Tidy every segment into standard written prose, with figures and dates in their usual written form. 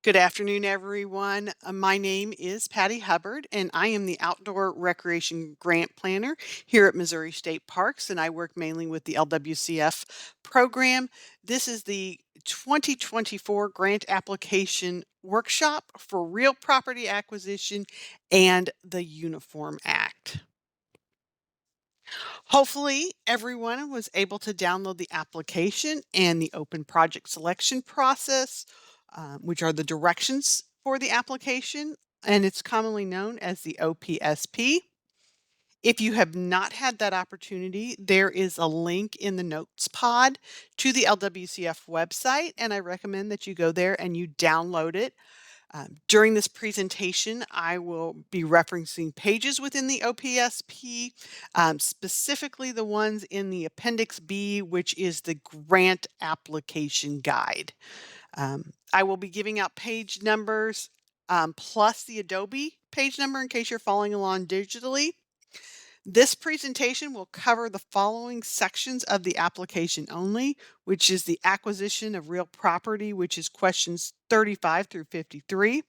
Good afternoon, everyone. My name is Patty Hubbard, and I am the Outdoor Recreation Grant Planner here at Missouri State Parks, and I work mainly with the LWCF program. This is the 2024 Grant Application Workshop for Real Property Acquisition and the Uniform Act. Hopefully, everyone was able to download the application and the open project selection process, which are the directions for the application, and it's commonly known as the OPSP. If you have not had that opportunity, there is a link in the notes pod to the LWCF website, and I recommend that you go there and you download it. During this presentation, I will be referencing pages within the OPSP, specifically the ones in the Appendix B, which is the grant application guide. I will be giving out page numbers plus the Adobe page number in case you're following along digitally. This presentation will cover the following sections of the application only, which is the acquisition of real property, which is questions 35 through 53.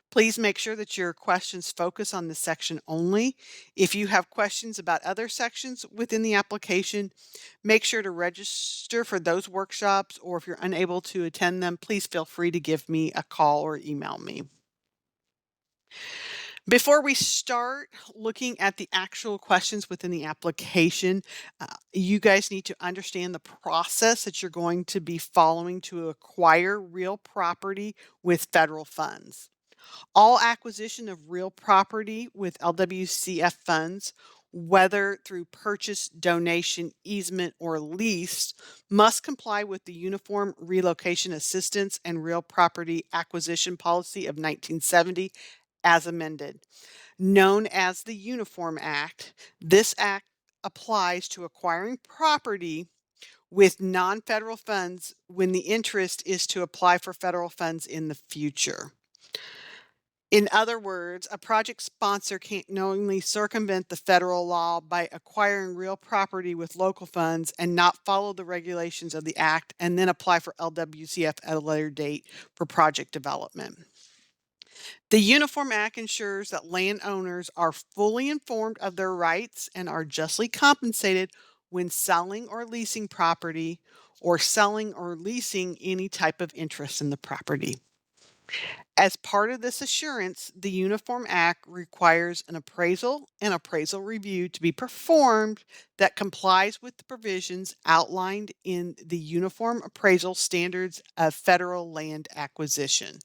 Please make sure that your questions focus on this section only. If you have questions about other sections within the application, make sure to register for those workshops, or if you're unable to attend them, please feel free to give me a call or email me. Before we start looking at the actual questions within the application, you guys need to understand the process that you're going to be following to acquire real property with federal funds. All acquisition of real property with LWCF funds, whether through purchase, donation, easement, or lease, must comply with the Uniform Relocation Assistance and Real Property Acquisition Policy of 1970 as amended. Known as the Uniform Act, this act applies to acquiring property with non-federal funds when the interest is to apply for federal funds in the future. In other words, a project sponsor can't knowingly circumvent the federal law by acquiring real property with local funds and not follow the regulations of the act and then apply for LWCF at a later date for project development. The Uniform Act ensures that landowners are fully informed of their rights and are justly compensated when selling or leasing property or selling or leasing any type of interest in the property. As part of this assurance, the Uniform Act requires an appraisal and appraisal review to be performed that complies with the provisions outlined in the Uniform Appraisal Standards of Federal Land Acquisition.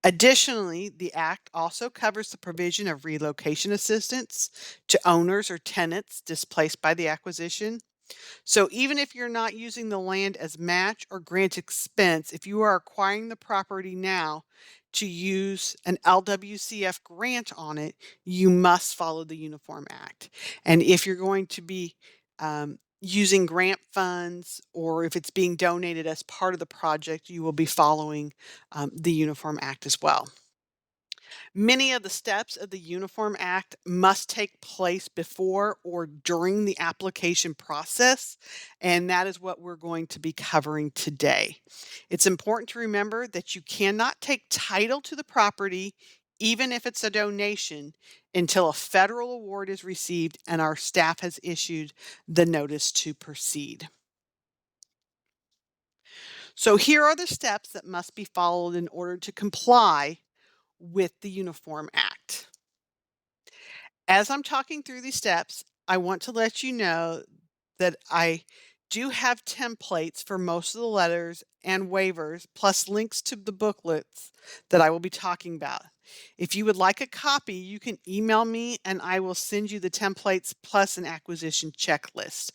Additionally, the Act also covers the provision of relocation assistance to owners or tenants displaced by the acquisition. So even if you're not using the land as match or grant expense, if you are acquiring the property now to use an LWCF grant on it, you must follow the Uniform Act. And if you're going to be using grant funds, or if it's being donated as part of the project, you will be following the Uniform Act as well. Many of the steps of the Uniform Act must take place before or during the application process, and that is what we're going to be covering today. It's important to remember that you cannot take title to the property, even if it's a donation, until a federal award is received and our staff has issued the notice to proceed. So here are the steps that must be followed in order to comply with the Uniform Act. As I'm talking through these steps, I want to let you know that I do have templates for most of the letters and waivers, plus links to the booklets that I will be talking about. If you would like a copy, you can email me and I will send you the templates plus an acquisition checklist.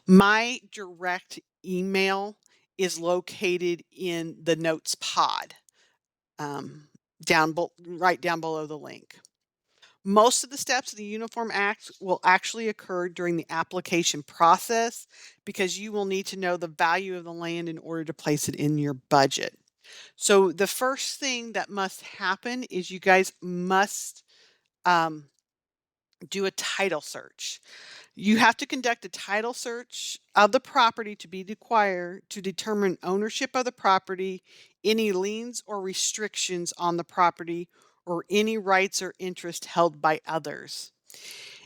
My direct email is located in the notes pod, right down below the link. Most of the steps of the Uniform Act will actually occur during the application process because you will need to know the value of the land in order to place it in your budget. So the first thing that must happen is you guys must do a title search. You have to conduct a title search of the property to be acquired to determine ownership of the property, any liens or restrictions on the property, or any rights or interest held by others.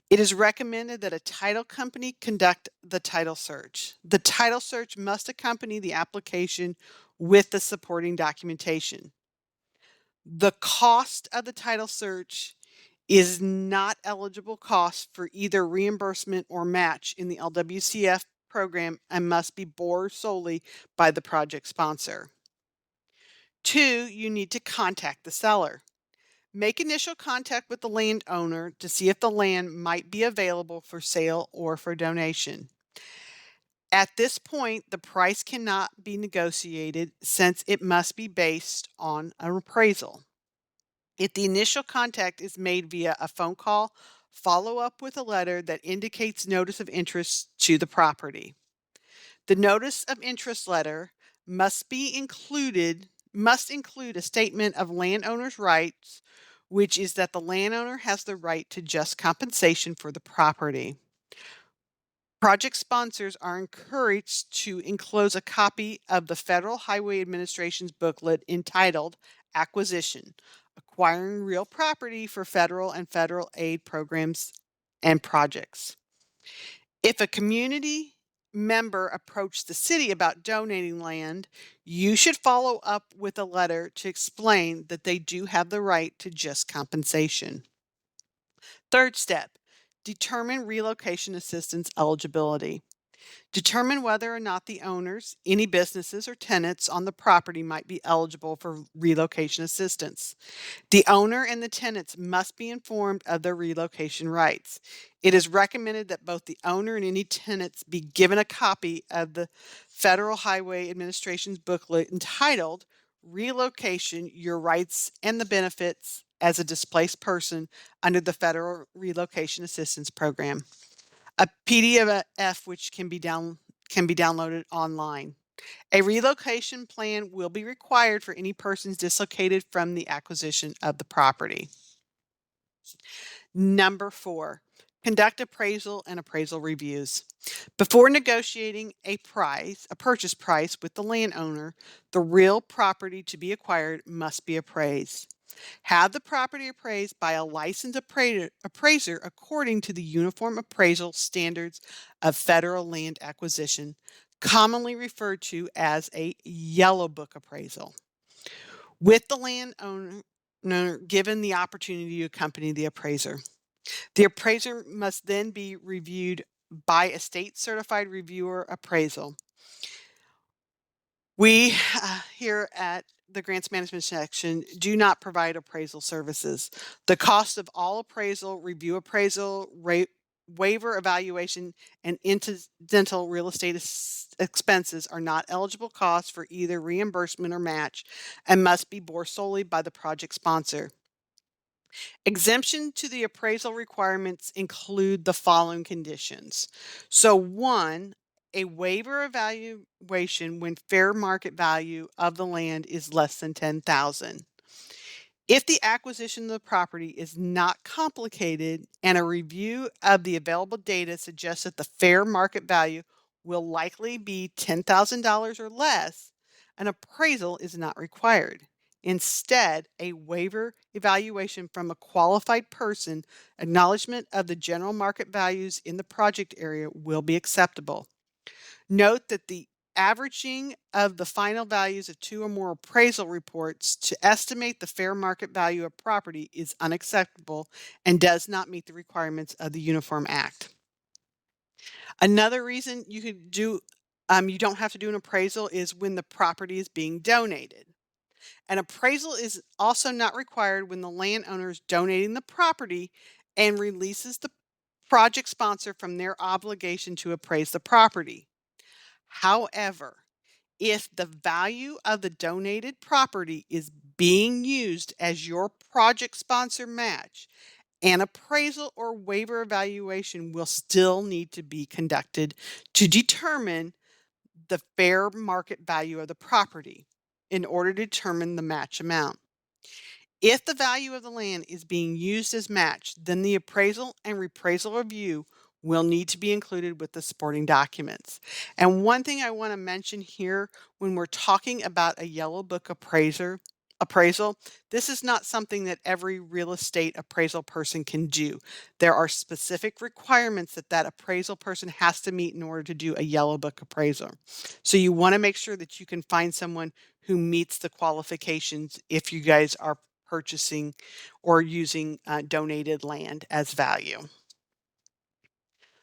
It is recommended that a title company conduct the title search. The title search must accompany the application with the supporting documentation. The cost of the title search is not eligible cost for either reimbursement or match in the LWCF program and must be borne solely by the project sponsor. 2, you need to contact the seller. Make initial contact with the landowner to see if the land might be available for sale or for donation. At this point, the price cannot be negotiated since it must be based on an appraisal. If the initial contact is made via a phone call, follow up with a letter that indicates notice of interest to the property. The notice of interest letter must include a statement of landowner's rights, which is that the landowner has the right to just compensation for the property. Project sponsors are encouraged to enclose a copy of the Federal Highway Administration's booklet entitled Acquisition: Acquiring Real Property for Federal and Federal Aid Programs and Projects. If a community member approached the city about donating land, you should follow up with a letter to explain that they do have the right to just compensation. Third step, determine relocation assistance eligibility. Determine whether or not the owners, any businesses or tenants on the property might be eligible for relocation assistance. The owner and the tenants must be informed of their relocation rights. It is recommended that both the owner and any tenants be given a copy of the Federal Highway Administration's booklet entitled Relocation: Your Rights and the Benefits as a Displaced Person under the Federal Relocation Assistance Program, a PDF which can be downloaded online. A relocation plan will be required for any persons dislocated from the acquisition of the property. Number 4, conduct appraisal and appraisal reviews. Before negotiating a purchase price with the landowner, the real property to be acquired must be appraised. Have the property appraised by a licensed appraiser according to the Uniform Appraisal Standards of Federal Land Acquisition, commonly referred to as a Yellow Book appraisal, with the landowner given the opportunity to accompany the appraiser. The appraiser must then be reviewed by a state certified reviewer appraisal. We here at the grants management section do not provide appraisal services. The cost of all appraisal, review appraisal, waiver evaluation, and incidental real estate expenses are not eligible costs for either reimbursement or match and must be borne solely by the project sponsor. Exemption to the appraisal requirements include the following conditions. So 1, a waiver evaluation when fair market value of the land is less than $10,000. If the acquisition of the property is not complicated and a review of the available data suggests that the fair market value will likely be $10,000 or less, an appraisal is not required. Instead, a waiver evaluation from a qualified person, acknowledgement of the general market values in the project area will be acceptable. Note that the averaging of the final values of 2 or more appraisal reports to estimate the fair market value of property is unacceptable and does not meet the requirements of the Uniform Act. Another reason you don't have to do an appraisal is when the property is being donated. An appraisal is also not required when the landowner is donating the property and releases the project sponsor from their obligation to appraise the property. However, if the value of the donated property is being used as your project sponsor match, an appraisal or waiver evaluation will still need to be conducted to determine the fair market value of the property in order to determine the match amount. If the value of the land is being used as match, then the appraisal and reappraisal review will need to be included with the supporting documents. And one thing I want to mention here when we're talking about a yellow book appraisal, this is not something that every real estate appraisal person can do. There are specific requirements that that appraisal person has to meet in order to do a yellow book appraisal. So you want to make sure that you can find someone who meets the qualifications if you guys are purchasing or using donated land as value.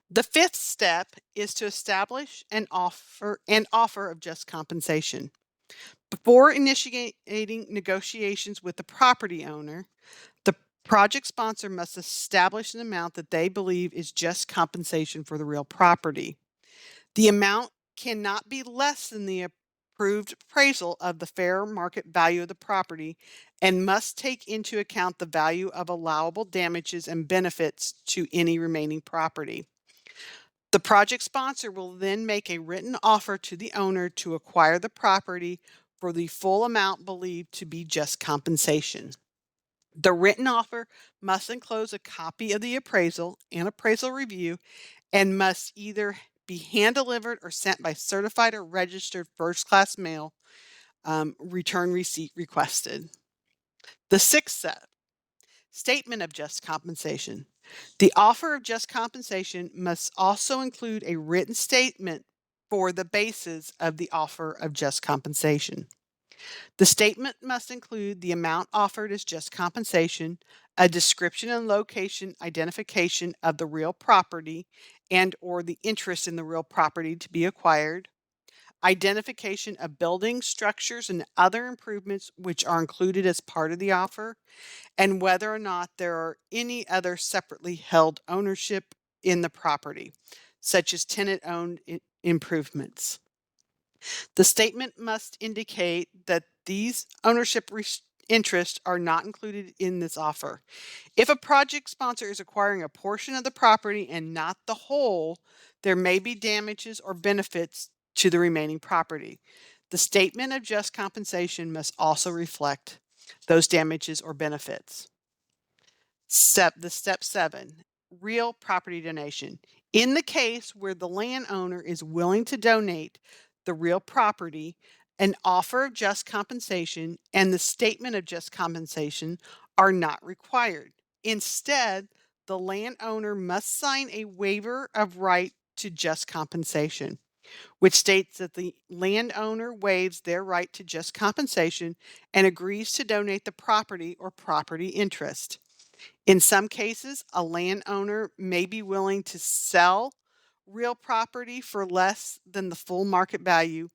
The fifth step is to establish an offer of just compensation. Before initiating negotiations with the property owner, the project sponsor must establish an amount that they believe is just compensation for the real property. The amount cannot be less than the approved appraisal of the fair market value of the property and must take into account the value of allowable damages and benefits to any remaining property. The project sponsor will then make a written offer to the owner to acquire the property for the full amount believed to be just compensation. The written offer must enclose a copy of the appraisal and appraisal review and must either be hand delivered or sent by certified or registered first class mail, return receipt requested. The sixth step, statement of just compensation. The offer of just compensation must also include a written statement for the basis of the offer of just compensation. The statement must include the amount offered as just compensation, a description and location identification of the real property and or the interest in the real property to be acquired, identification of buildings, structures, and other improvements which are included as part of the offer, and whether or not there are any other separately held ownership in the property, such as tenant-owned improvements. The statement must indicate that these ownership interests are not included in this offer. If a project sponsor is acquiring a portion of the property and not the whole, there may be damages or benefits to the remaining property. The statement of just compensation must also reflect those damages or benefits. Step 7, real property donation. In the case where the landowner is willing to donate the real property, an offer of just compensation and the statement of just compensation are not required. Instead, the landowner must sign a waiver of right to just compensation, which states that the landowner waives their right to just compensation and agrees to donate the property or property interest. In some cases, a landowner may be willing to sell real property for less than the full market value,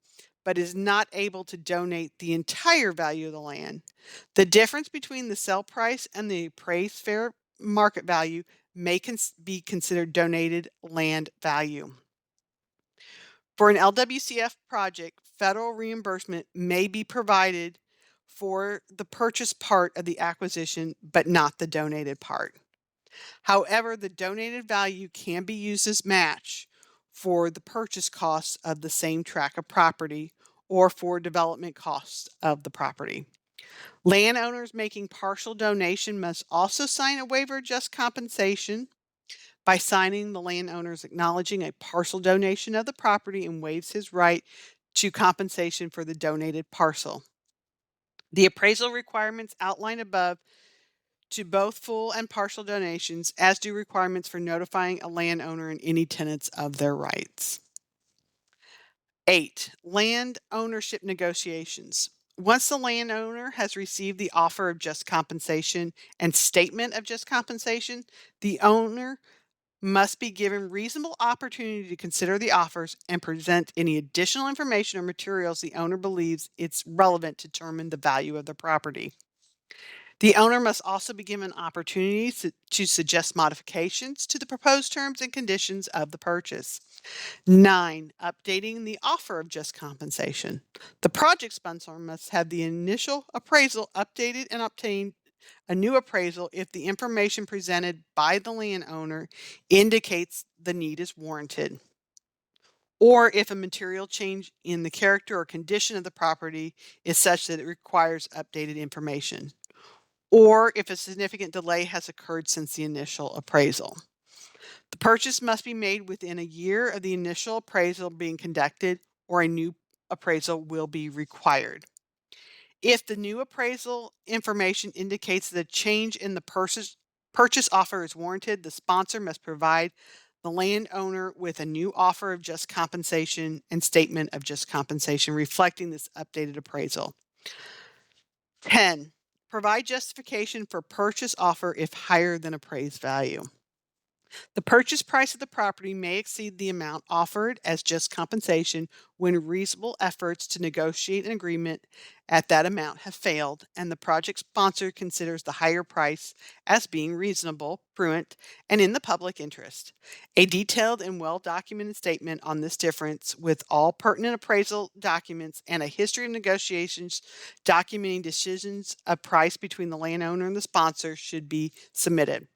but is not able to donate the entire value of the land. The difference between the sell price and the appraised fair market value may be considered donated land value. For an LWCF project, federal reimbursement may be provided for the purchase part of the acquisition, but not the donated part. However, the donated value can be used as match for the purchase costs of the same tract of property or for development costs of the property. Landowners making partial donation must also sign a waiver of just compensation. By signing, the landowner is acknowledging a partial donation of the property and waives his right to compensation for the donated parcel. The appraisal requirements outlined above to both full and partial donations, as do requirements for notifying a landowner and any tenants of their rights. 8. Land ownership negotiations. Once the landowner has received the offer of just compensation and statement of just compensation, the owner must be given reasonable opportunity to consider the offers and present any additional information or materials the owner believes it's relevant to determine the value of the property. The owner must also be given opportunities to suggest modifications to the proposed terms and conditions of the purchase. 9. Updating the offer of just compensation. The project sponsor must have the initial appraisal updated and obtain a new appraisal if the information presented by the landowner indicates the need is warranted, or if a material change in the character or condition of the property is such that it requires updated information, or if a significant delay has occurred since the initial appraisal. The purchase must be made within a year of the initial appraisal being conducted, or a new appraisal will be required. If the new appraisal information indicates that a change in the purchase offer is warranted, the sponsor must provide the landowner with a new offer of just compensation and statement of just compensation reflecting this updated appraisal. 10. Provide justification for purchase offer if higher than appraised value. The purchase price of the property may exceed the amount offered as just compensation when reasonable efforts to negotiate an agreement at that amount have failed, and the project sponsor considers the higher price as being reasonable, prudent, and in the public interest. A detailed and well-documented statement on this difference with all pertinent appraisal documents and a history of negotiations documenting decisions of price between the landowner and the sponsor should be submitted.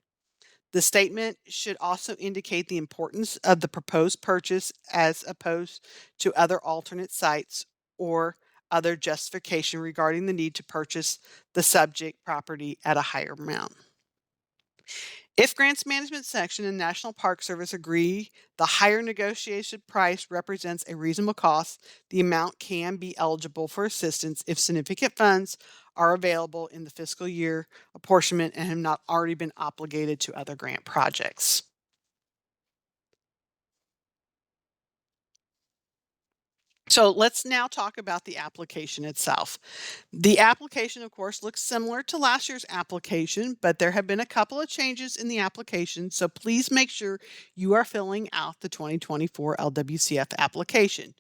The statement should also indicate the importance of the proposed purchase as opposed to other alternate sites, or other justification regarding the need to purchase the subject property at a higher amount. If Grants Management Section and National Park Service agree the higher negotiated price represents a reasonable cost, the amount can be eligible for assistance if significant funds are available in the fiscal year apportionment and have not already been obligated to other grant projects. So let's now talk about the application itself. The application, of course, looks similar to last year's application, but there have been a couple of changes in the application, so please make sure you are filling out the 2024 LWCF application.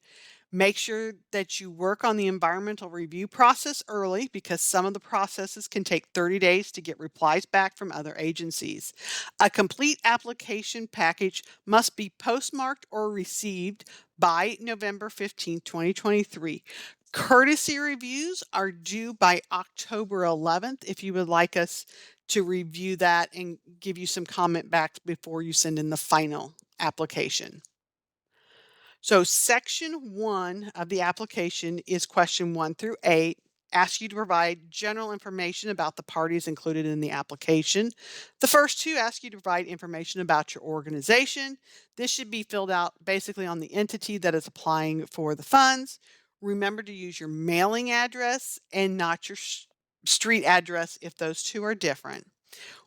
Make sure that you work on the environmental review process early, because some of the processes can take 30 days to get replies back from other agencies. A complete application package must be postmarked or received by November 15, 2023. Courtesy reviews are due by October 11th if you would like us to review that and give you some comment back before you send in the final application. So section 1 of the application is question 1 through 8. Ask you to provide general information about the parties included in the application. The first two ask you to provide information about your organization. This should be filled out basically on the entity that is applying for the funds. Remember to use your mailing address and not your street address if those two are different.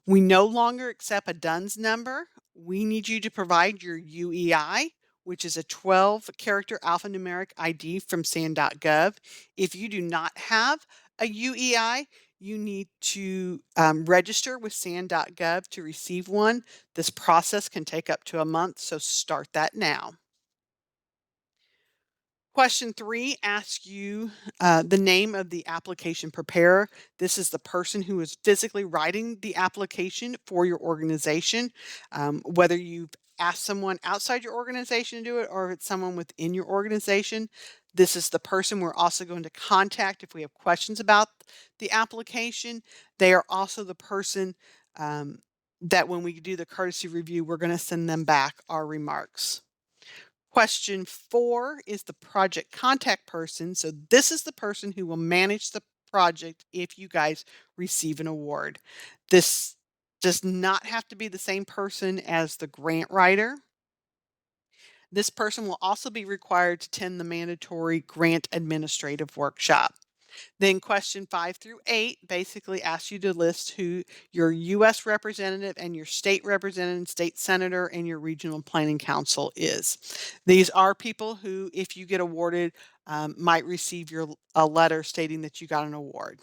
We no longer accept a DUNS number. We need you to provide your UEI, which is a 12-character alphanumeric ID from SAN.gov. If you do not have a UEI, you need to register with SAN.gov to receive one. This process can take up to a month, so start that now. Question 3 asks you the name of the application preparer. This is the person who is physically writing the application for your organization. Whether you've asked someone outside your organization to do it or if it's someone within your organization, this is the person we're also going to contact if we have questions about the application. They are also the person that when we do the courtesy review, we're going to send them back our remarks. Question 4 is the project contact person. So this is the person who will manage the project if you guys receive an award. This does not have to be the same person as the grant writer. This person will also be required to attend the mandatory grant administrative workshop. Then question 5 through 8 basically asks you to list who your U.S. representative and your state representative, state senator, and your regional planning council is. These are people who, if you get awarded, might receive a letter stating that you got an award.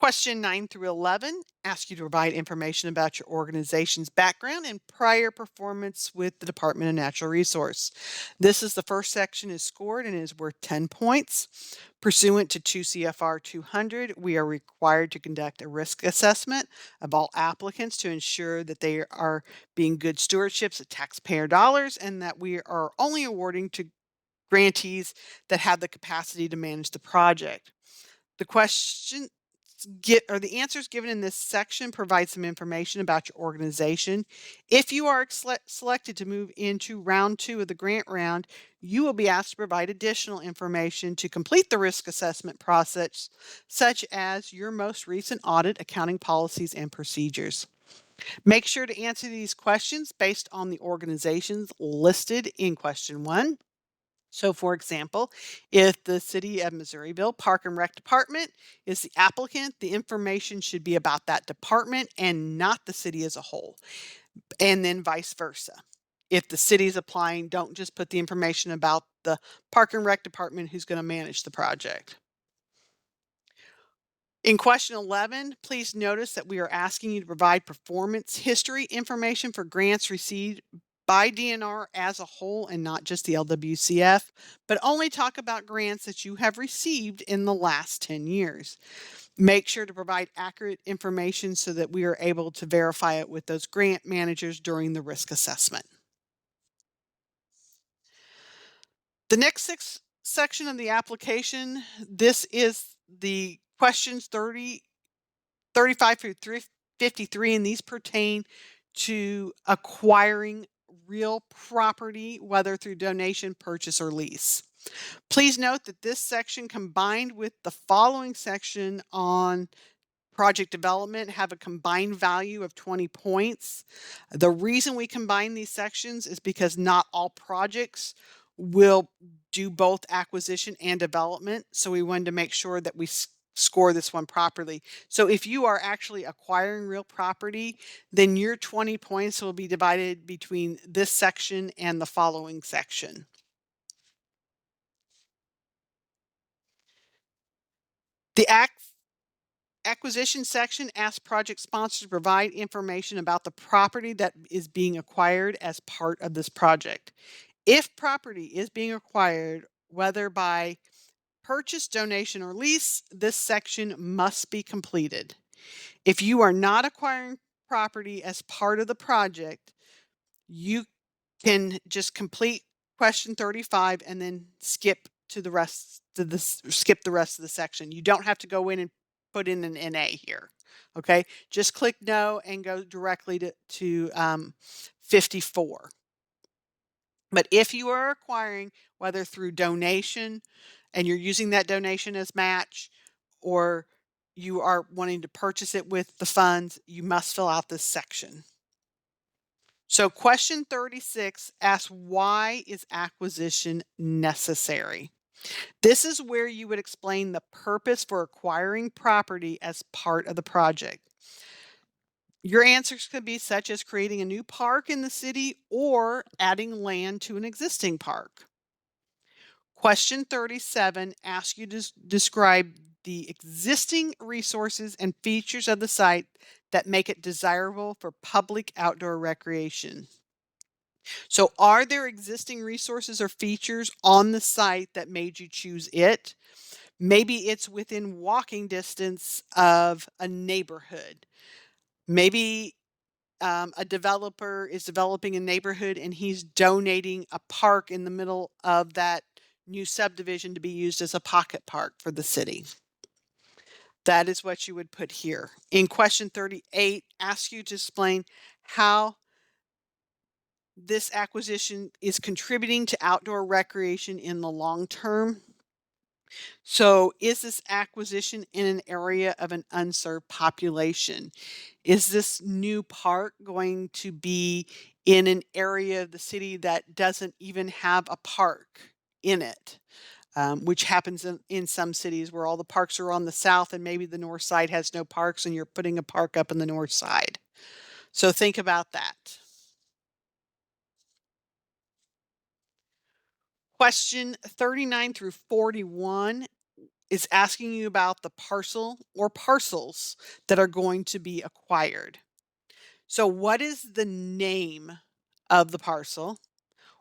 Question 9 through 11 ask you to provide information about your organization's background and prior performance with the Department of Natural Resource. This is the first section is scored and is worth 10 points. Pursuant to 2 CFR 200, we are required to conduct a risk assessment of all applicants to ensure that they are being good stewardships of taxpayer dollars and that we are only awarding to grantees that have the capacity to manage the project. The answers given in this section provide some information about your organization. If you are selected to move into round 2 of the grant round, you will be asked to provide additional information to complete the risk assessment process, such as your most recent audit, accounting policies, and procedures. Make sure to answer these questions based on the organizations listed in question 1. So, for example, if the City of Missouriville Park and Rec Department is the applicant, the information should be about that department and not the city as a whole, and then vice versa. If the city is applying, don't just put the information about the Park and Rec Department who's going to manage the project. In question 11, please notice that we are asking you to provide performance history information for grants received by DNR as a whole and not just the LWCF, but only talk about grants that you have received in the last 10 years. Make sure to provide accurate information so that we are able to verify it with those grant managers during the risk assessment. The next section of the application, this is the questions 35 through 53, and these pertain to acquiring real property, whether through donation, purchase, or lease. Please note that this section combined with the following section on project development have a combined value of 20 points. The reason we combine these sections is because not all projects will do both acquisition and development. So we wanted to make sure that we score this one properly. So if you are actually acquiring real property, then your 20 points will be divided between this section and the following section. The acquisition section asks project sponsors to provide information about the property that is being acquired as part of this project. If property is being acquired, whether by purchase, donation, or lease, this section must be completed. If you are not acquiring property as part of the project, you can just complete question 35 and then skip the rest of the section. You don't have to go in and put in an NA here. Okay, just click no and go directly to 54. But if you are acquiring, whether through donation and you're using that donation as match, or you are wanting to purchase it with the funds, you must fill out this section. So question 36 asks, why is acquisition necessary? This is where you would explain the purpose for acquiring property as part of the project. Your answers could be such as creating a new park in the city or adding land to an existing park. Question 37 asks you to describe the existing resources and features of the site that make it desirable for public outdoor recreation. So, are there existing resources or features on the site that made you choose it? Maybe it's within walking distance of a neighborhood. Maybe a developer is developing a neighborhood and he's donating a park in the middle of that new subdivision to be used as a pocket park for the city. That is what you would put here. In question 38, ask you to explain how this acquisition is contributing to outdoor recreation in the long term. So, is this acquisition in an area of an unserved population? Is this new park going to be in an area of the city that doesn't even have a park in it? Which happens in some cities where all the parks are on the south and maybe the north side has no parks and you're putting a park up in the north side. So think about that. Question 39 through 41 is asking you about the parcel or parcels that are going to be acquired. So, what is the name of the parcel?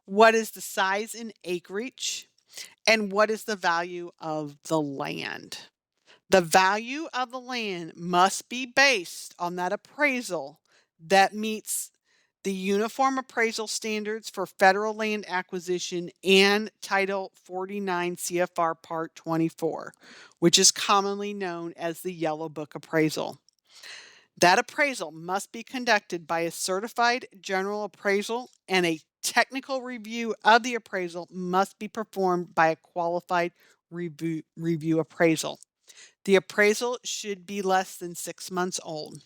What is the size in acreage? And what is the value of the land? The value of the land must be based on that appraisal that meets the Uniform Appraisal Standards for Federal Land Acquisition and Title 49 CFR Part 24, which is commonly known as the Yellow Book Appraisal. That appraisal must be conducted by a certified general appraisal, and a technical review of the appraisal must be performed by a qualified review appraisal. The appraisal should be less than 6 months old.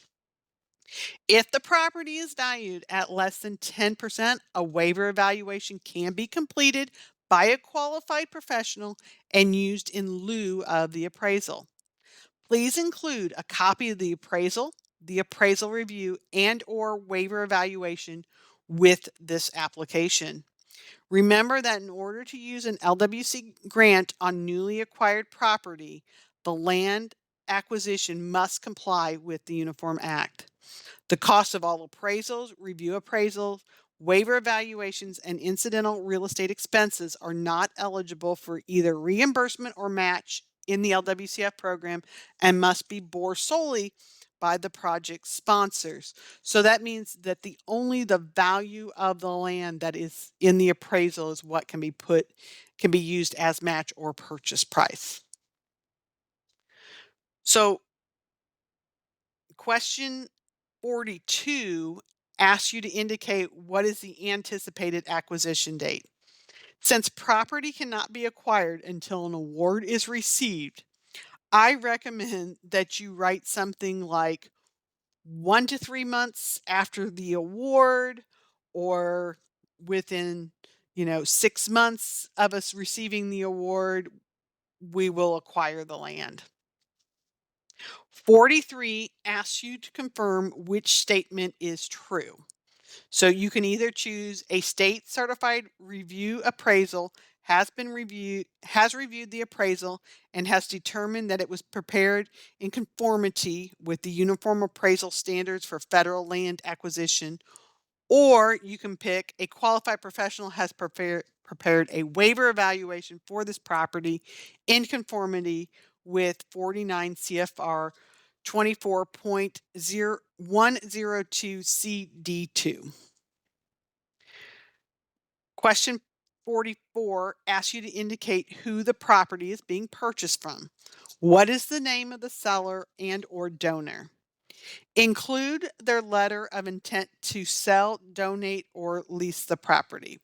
If the property is valued at less than 10%, a waiver evaluation can be completed by a qualified professional and used in lieu of the appraisal. Please include a copy of the appraisal review, and or waiver evaluation with this application. Remember that in order to use an LWC grant on newly acquired property, the land acquisition must comply with the Uniform Act. The cost of all appraisals, review appraisals, waiver evaluations, and incidental real estate expenses are not eligible for either reimbursement or match in the LWCF program and must be borne solely by the project sponsors. So that means that only the value of the land that is in the appraisal is what can be used as match or purchase price. So question 42 asks you to indicate what is the anticipated acquisition date. Since property cannot be acquired until an award is received, I recommend that you write something like 1 to 3 months after the award, or within 6 months of us receiving the award, we will acquire the land. 43 asks you to confirm which statement is true. So you can either choose a state certified review appraisal has reviewed the appraisal and has determined that it was prepared in conformity with the Uniform Appraisal Standards for federal land acquisition, or you can pick a qualified professional has prepared a waiver evaluation for this property in conformity with 49 CFR 24.0102 CD2. Question 44 asks you to indicate who the property is being purchased from. What is the name of the seller and or donor? Include their letter of intent to sell, donate, or lease the property.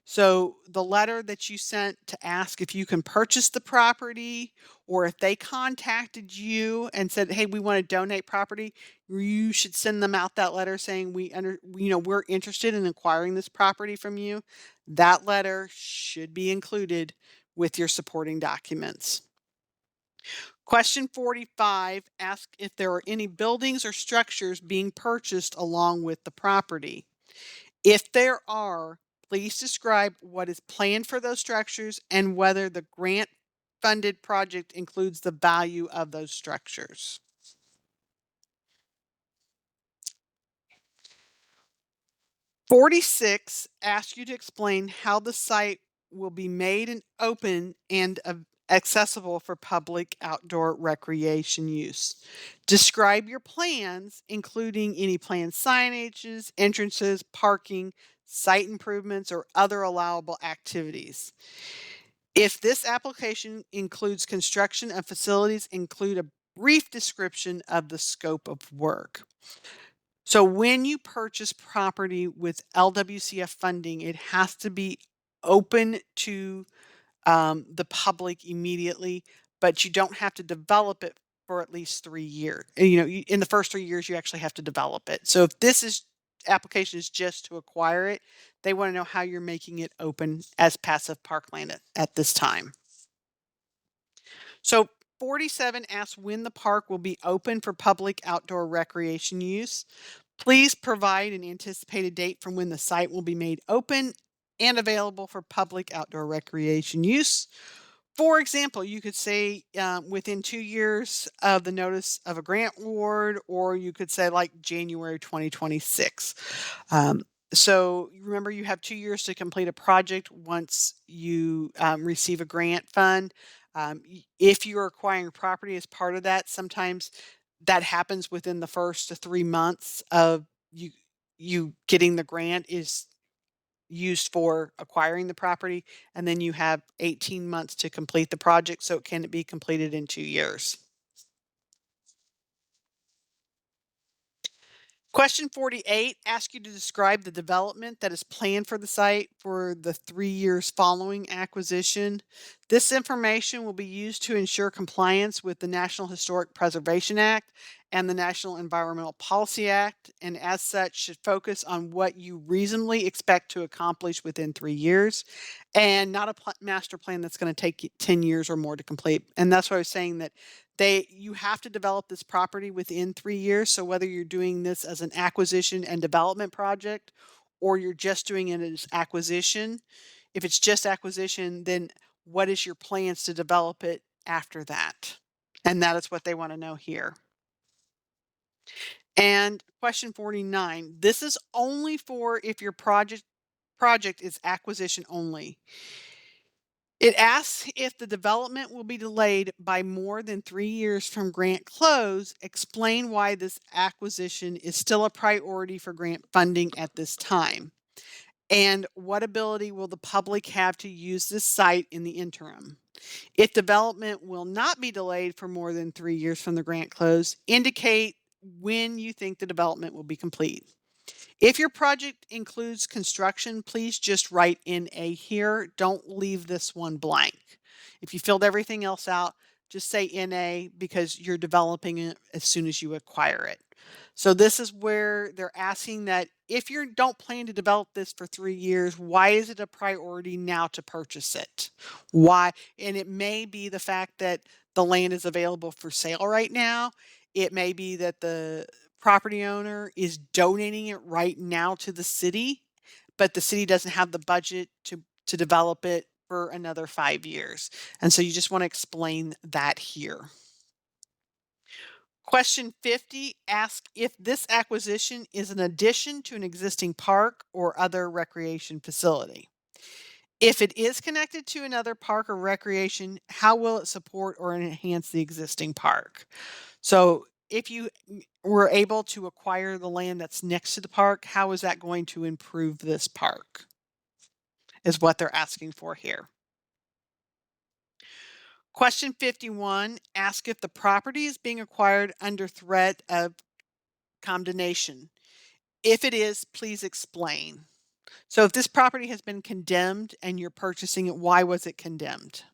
So the letter that you sent to ask if you can purchase the property, or if they contacted you and said, "Hey, we want to donate property," you should send them out that letter saying, we're interested in acquiring this property from you." That letter should be included with your supporting documents. Question 45 asks if there are any buildings or structures being purchased along with the property. If there are, please describe what is planned for those structures and whether the grant funded project includes the value of those structures. 46 asks you to explain how the site will be made and open and accessible for public outdoor recreation use. Describe your plans, including any planned signages, entrances, parking, site improvements, or other allowable activities. If this application includes construction of facilities, include a brief description of the scope of work. So when you purchase property with LWCF funding, it has to be open to the public immediately, but you don't have to develop it for at least 3 years. In the first 3 years, you actually have to develop it. So if application is just to acquire it, they want to know how you're making it open as passive parkland at this time. So 47 asks when the park will be open for public outdoor recreation use. Please provide an anticipated date from when the site will be made open and available for public outdoor recreation use. For example, you could say within 2 years of the notice of a grant award, or you could say like January 2026. Um, so remember, you have 2 years to complete a project once you receive a grant fund. If you're acquiring property as part of that, sometimes that happens within the first to 3 months of you getting the grant is used for acquiring the property, and then you have 18 months to complete the project, so it can be completed in 2 years. Question 48 asks you to describe the development that is planned for the site for the 3 years following acquisition. This information will be used to ensure compliance with the National Historic Preservation Act and the National Environmental Policy Act, and as such should focus on what you reasonably expect to accomplish within 3 years, and not a master plan that's going to take you 10 years or more to complete. And that's why I was saying that you have to develop this property within 3 years. So whether you're doing this as an acquisition and development project, or you're just doing it as acquisition, if it's just acquisition, then what is your plans to develop it after that? And that is what they want to know here. And question 49, this is only for if your project is acquisition only. It asks if the development will be delayed by more than 3 years from grant close. Explain why this acquisition is still a priority for grant funding at this time. And what ability will the public have to use this site in the interim? If development will not be delayed for more than 3 years from the grant close, indicate when you think the development will be complete. If your project includes construction, please just write NA here. Don't leave this one blank. If you filled everything else out, just say NA because you're developing it as soon as you acquire it. So this is where they're asking that if you don't plan to develop this for 3 years, why is it a priority now to purchase it? Why? And it may be the fact that the land is available for sale right now. It may be that the property owner is donating it right now to the city, but the city doesn't have the budget to develop it for another 5 years. And so you just want to explain that here. Question 50 asks if this acquisition is an addition to an existing park or other recreation facility. If it is connected to another park or recreation, how will it support or enhance the existing park? So if you were able to acquire the land that's next to the park, how is that going to improve this park? Is what they're asking for here. Question 51 asks if the property is being acquired under threat of condemnation. If it is, please explain. So if this property has been condemned and you're purchasing it, why was it condemned?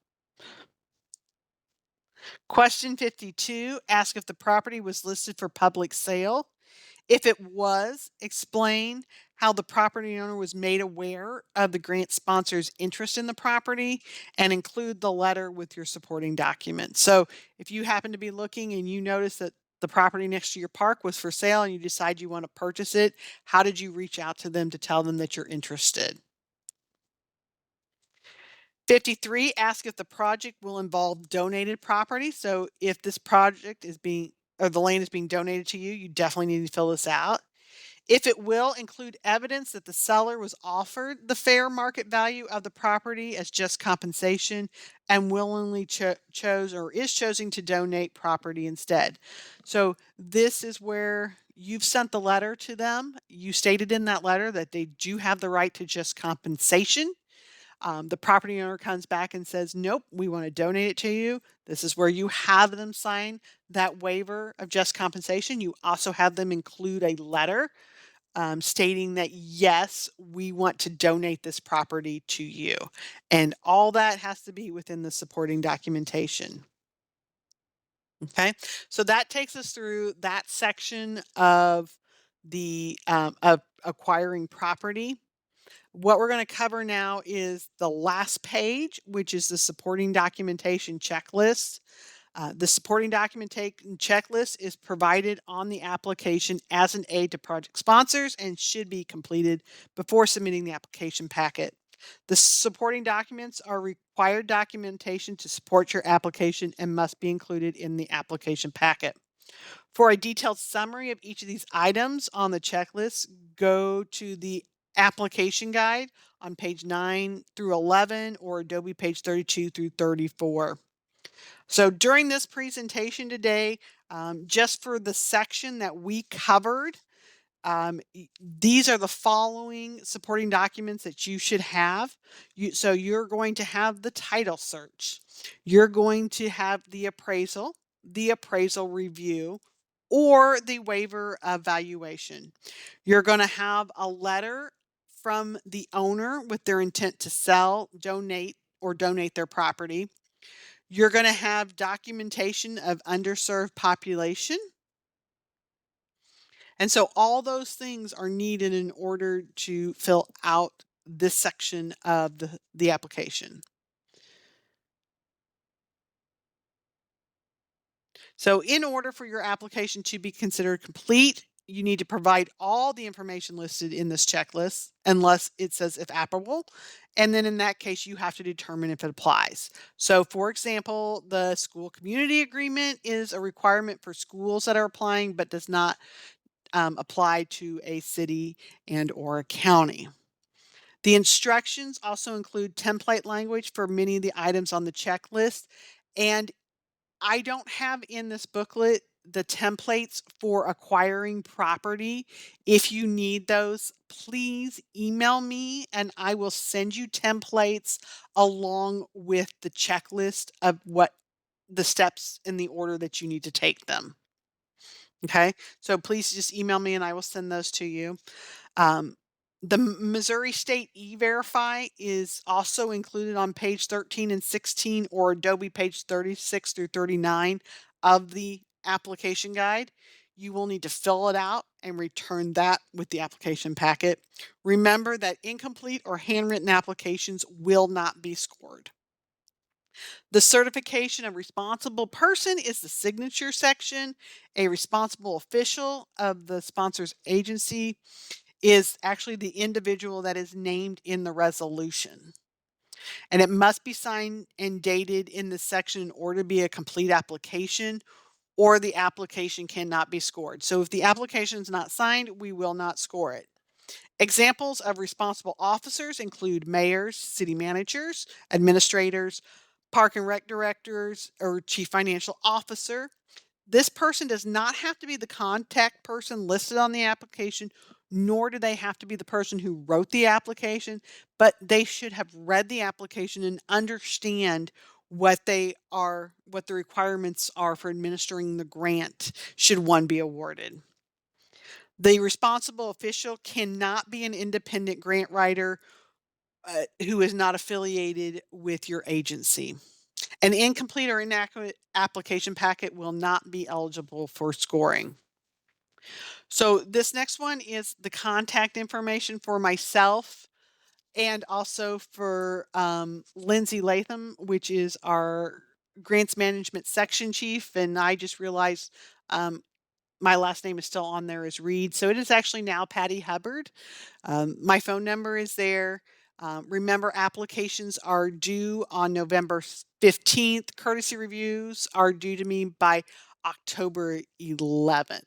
Question 52 asks if the property was listed for public sale. If it was, explain how the property owner was made aware of the grant sponsor's interest in the property and include the letter with your supporting documents. So if you happen to be looking and you notice that the property next to your park was for sale and you decide you want to purchase it, how did you reach out to them to tell them that you're interested? 53, ask if the project will involve donated property. So if this project is being, or the land is being donated to you, you definitely need to fill this out. If it will include evidence that the seller was offered the fair market value of the property as just compensation and willingly chose or is choosing to donate property instead. So this is where you've sent the letter to them. You stated in that letter that they do have the right to just compensation. The property owner comes back and says, nope, we want to donate it to you. This is where you have them sign that waiver of just compensation. You also have them include a letter stating that, yes, we want to donate this property to you. And all that has to be within the supporting documentation. Okay, so that takes us through that section of the of acquiring property. What we're going to cover now is the last page, which is the supporting documentation checklist. The supporting documentation checklist is provided on the application as an aid to project sponsors and should be completed before submitting the application packet. The supporting documents are required documentation to support your application and must be included in the application packet. For a detailed summary of each of these items on the checklist, go to the application guide on page 9 through 11 or Adobe page 32 through 34. So during this presentation today, just for the section that we covered, these are the following supporting documents that you should have. So you're going to have the title search. You're going to have the appraisal review, or the waiver of valuation. You're going to have a letter from the owner with their intent to sell, donate their property. You're going to have documentation of underserved population. And so all those things are needed in order to fill out this section of the application. So, in order for your application to be considered complete, you need to provide all the information listed in this checklist, unless it says if applicable. And then in that case, you have to determine if it applies. So, for example, the school community agreement is a requirement for schools that are applying, but does not apply to a city and or a county. The instructions also include template language for many of the items on the checklist. And I don't have in this booklet the templates for acquiring property. If you need those, please email me and I will send you templates along with the checklist of what the steps in the order that you need to take them. Okay. So please just email me and I will send those to you. Um, the Missouri State E-Verify is also included on page 13 and 16 or Adobe page 36 through 39 of the application guide. You will need to fill it out and return that with the application packet. Remember that incomplete or handwritten applications will not be scored. The certification of responsible person is the signature section. A responsible official of the sponsor's agency is actually the individual that is named in the resolution. And it must be signed and dated in the section in order to be a complete application, or the application cannot be scored. So if the application is not signed, we will not score it. Examples of responsible officers include mayors, city managers, administrators, park and rec directors, or chief financial officer. This person does not have to be the contact person listed on the application, nor do they have to be the person who wrote the application, but they should have read the application and understand what the requirements are for administering the grant should one be awarded. The responsible official cannot be an independent grant writer who is not affiliated with your agency. An incomplete or inaccurate application packet will not be eligible for scoring. So this next one is the contact information for myself and also for Lindsay Latham, which is our grants management section chief. And I just realized my last name is still on there as Reed. So it is actually now Patty Hubbard. My phone number is there. Remember, applications are due on November 15th. Courtesy reviews are due to me by October 11th.